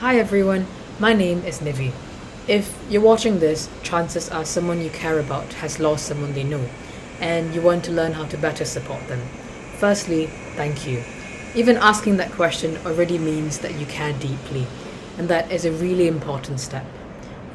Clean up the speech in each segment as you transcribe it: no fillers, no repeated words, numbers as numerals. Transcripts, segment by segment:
Hi everyone, my name is Nivi. If you're watching this, chances are someone you care about has lost someone they know, and you want to learn how to better support them. Firstly, thank you. Even asking that question already means that you care deeply, and that is a really important step.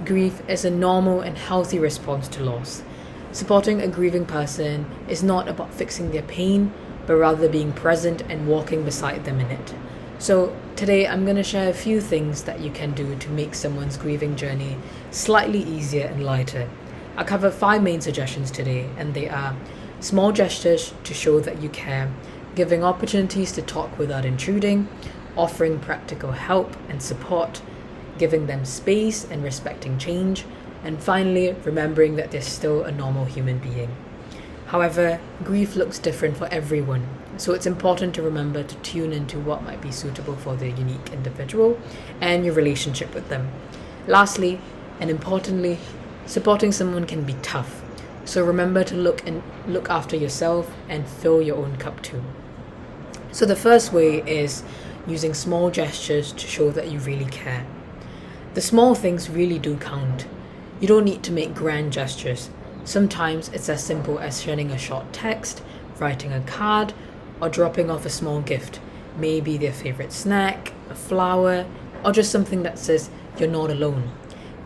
Grief is a normal and healthy response to loss. Supporting a grieving person is not about fixing their pain, but rather being present and walking beside them in it. So, today I'm going to share a few things that you can do to make someone's grieving journey slightly easier and lighter. I'll cover 5 main suggestions today, and they are small gestures to show that you care, giving opportunities to talk without intruding, offering practical help and support, giving them space and respecting change, and finally, remembering that they're still a normal human being. However, grief looks different for everyone, so it's important to remember to tune into what might be suitable for the unique individual and your relationship with them. Lastly, and importantly, supporting someone can be tough, so remember to look after yourself and fill your own cup too. So the first way is using small gestures to show that you really care. The small things really do count. You don't need to make grand gestures. Sometimes it's as simple as sending a short text, writing a card, or dropping off a small gift, maybe their favorite snack, a flower, or just something that says you're not alone.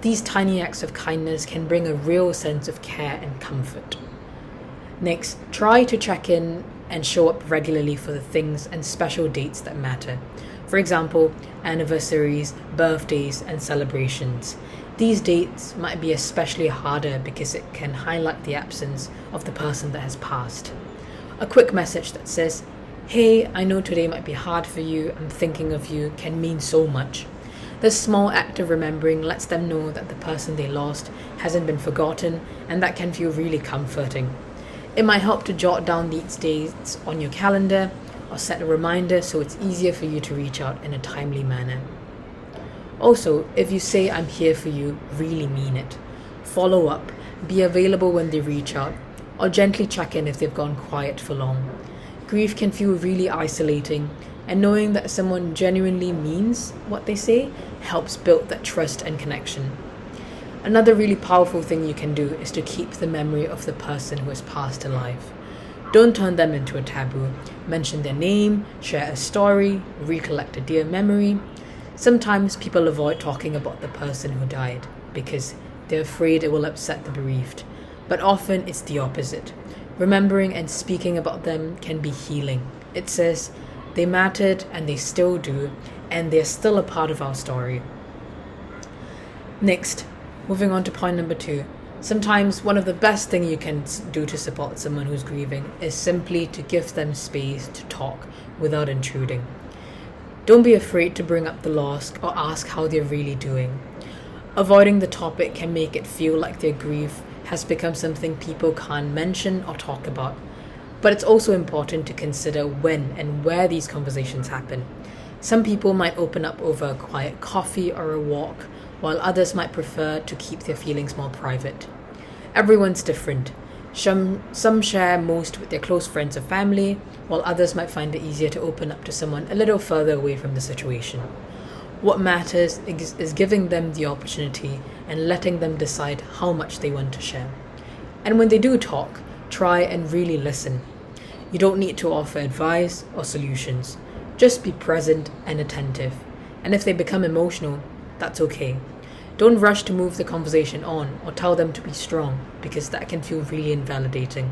These tiny acts of kindness can bring a real sense of care and comfort. Next, try to check in and show up regularly for the things and special dates that matter. For example, anniversaries, birthdays, and celebrations. These dates might be especially harder because it can highlight the absence of the person that has passed. A quick message that says, "Hey, I know today might be hard for you, I'm thinking of you," can mean so much. This small act of remembering lets them know that the person they lost hasn't been forgotten, and that can feel really comforting. It might help to jot down these dates on your calendar or set a reminder so it's easier for you to reach out in a timely manner. Also, if you say "I'm here for you," really mean it. Follow up, be available when they reach out, or gently check in if they've gone quiet for long. Grief can feel really isolating, and knowing that someone genuinely means what they say helps build that trust and connection. Another really powerful thing you can do is to keep the memory of the person who has passed alive. Don't turn them into a taboo. Mention their name, share a story, recollect a dear memory. Sometimes people avoid talking about the person who died because they're afraid it will upset the bereaved. But often it's the opposite. Remembering and speaking about them can be healing. It says they mattered and they still do, and they're still a part of our story. Next, moving on to point number 2. Sometimes one of the best things you can do to support someone who's grieving is simply to give them space to talk without intruding. Don't be afraid to bring up the loss or ask how they're really doing. Avoiding the topic can make it feel like their grief has become something people can't mention or talk about. But it's also important to consider when and where these conversations happen. Some people might open up over a quiet coffee or a walk, while others might prefer to keep their feelings more private. Everyone's different. Some share most with their close friends or family, while others might find it easier to open up to someone a little further away from the situation. What matters is giving them the opportunity and letting them decide how much they want to share. And when they do talk, try and really listen. You don't need to offer advice or solutions. Just be present and attentive. And if they become emotional, that's okay. Don't rush to move the conversation on or tell them to be strong, because that can feel really invalidating.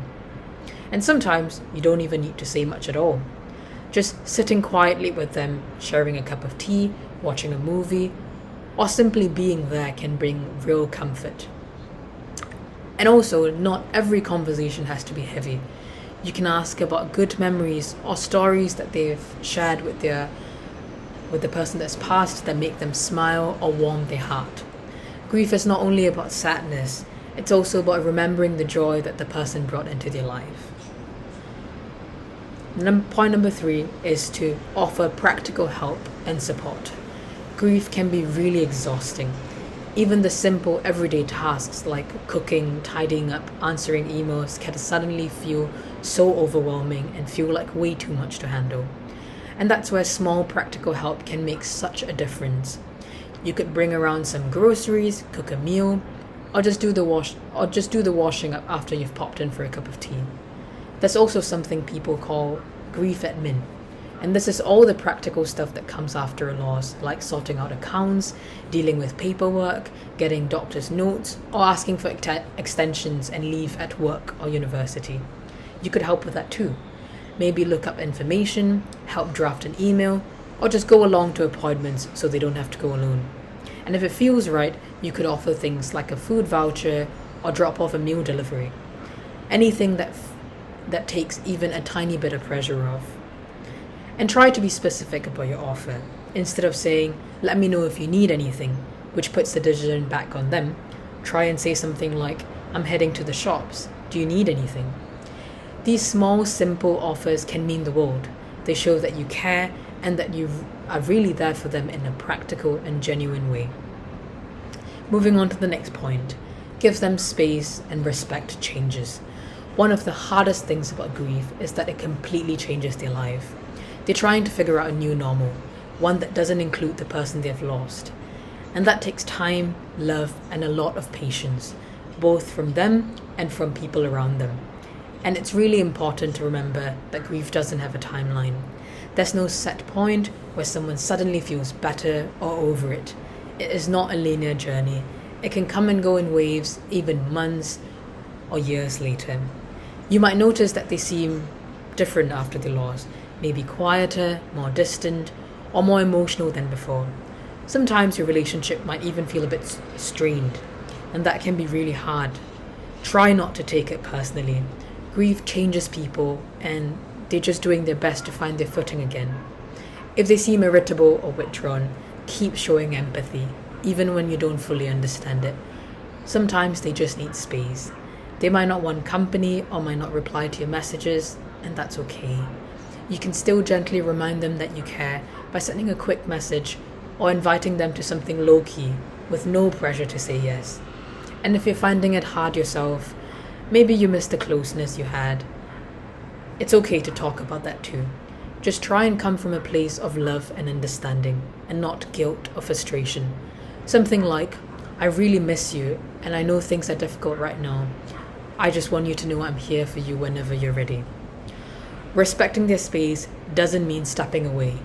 And sometimes you don't even need to say much at all. Just sitting quietly with them, sharing a cup of tea, watching a movie, or simply being there can bring real comfort. And also, not every conversation has to be heavy. You can ask about good memories or stories that they've shared with the person that's passed that make them smile or warm their heart. Grief is not only about sadness, it's also about remembering the joy that the person brought into their life. Point number 3 is to offer practical help and support. Grief can be really exhausting. Even the simple everyday tasks like cooking, tidying up, answering emails can suddenly feel so overwhelming and feel like way too much to handle. And that's where small practical help can make such a difference. You could bring around some groceries, cook a meal, or just do the washing up after you've popped in for a cup of tea. There's also something people call grief admin. And this is all the practical stuff that comes after a loss, like sorting out accounts, dealing with paperwork, getting doctor's notes, or asking for extensions and leave at work or university. You could help with that too. Maybe look up information, help draft an email, or just go along to appointments so they don't have to go alone. And if it feels right, you could offer things like a food voucher or drop off a meal delivery. Anything that takes even a tiny bit of pressure off. And try to be specific about your offer. Instead of saying, let me know if you need anything, which puts the decision back on them, try and say something like, I'm heading to the shops. Do you need anything? These small, simple offers can mean the world. They show that you care and that you are really there for them in a practical and genuine way. Moving on to the next point, give them space and respect changes. One of the hardest things about grief is that it completely changes their life. They're trying to figure out a new normal, one that doesn't include the person they've lost. And that takes time, love, and a lot of patience, both from them and from people around them. And it's really important to remember that grief doesn't have a timeline. There's no set point where someone suddenly feels better or over it. It is not a linear journey. It can come and go in waves, even months or years later. You might notice that they seem different after the loss, maybe quieter, more distant, or more emotional than before. Sometimes your relationship might even feel a bit strained, and that can be really hard. Try not to take it personally. Grief changes people, and they're just doing their best to find their footing again. If they seem irritable or withdrawn, keep showing empathy, even when you don't fully understand it. Sometimes they just need space. They might not want company or might not reply to your messages, and that's okay. You can still gently remind them that you care by sending a quick message or inviting them to something low-key with no pressure to say yes. And if you're finding it hard yourself, maybe you miss the closeness you had, it's okay to talk about that too. Just try and come from a place of love and understanding and not guilt or frustration. Something like, I really miss you and I know things are difficult right now. I just want you to know I'm here for you whenever you're ready. Respecting their space doesn't mean stepping away.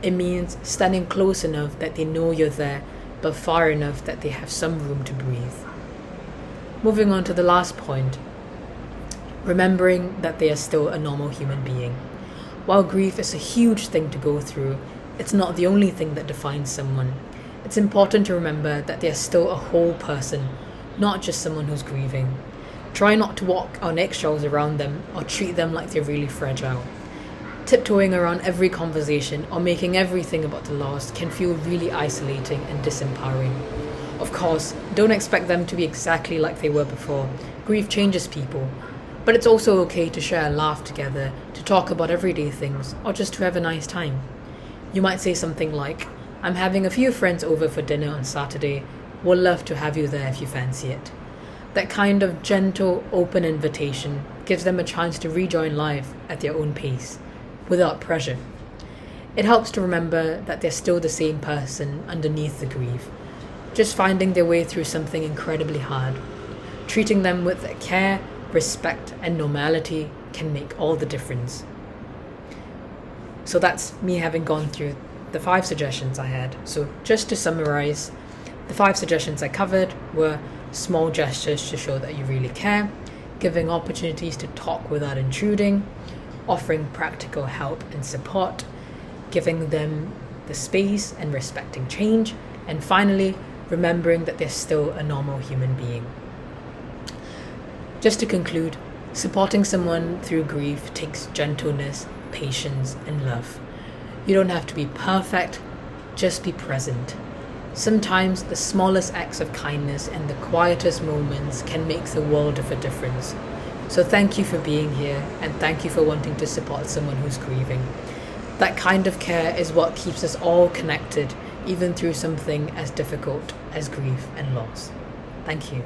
It means standing close enough that they know you're there, but far enough that they have some room to breathe. Moving on to the last point, remembering that they are still a normal human being. While grief is a huge thing to go through, it's not the only thing that defines someone. It's important to remember that they are still a whole person, not just someone who's grieving. Try not to walk on eggshells around them or treat them like they're really fragile. Tiptoeing around every conversation or making everything about the loss can feel really isolating and disempowering. Of course, don't expect them to be exactly like they were before. Grief changes people. But it's also okay to share a laugh together, to talk about everyday things, or just to have a nice time. You might say something like, I'm having a few friends over for dinner on Saturday. Would love to have you there if you fancy it. That kind of gentle, open invitation gives them a chance to rejoin life at their own pace, without pressure. It helps to remember that they're still the same person underneath the grief, just finding their way through something incredibly hard. Treating them with care, respect, and normality can make all the difference. So that's me having gone through the 5 suggestions I had. So just to summarize, the 5 suggestions I covered were small gestures to show that you really care, giving opportunities to talk without intruding, offering practical help and support, giving them the space and respecting change, and finally, remembering that they're still a normal human being. Just to conclude, supporting someone through grief takes gentleness, patience, and love. You don't have to be perfect, just be present. Sometimes the smallest acts of kindness and the quietest moments can make the world of a difference. So thank you for being here, and thank you for wanting to support someone who's grieving. That kind of care is what keeps us all connected, even through something as difficult as grief and loss. Thank you.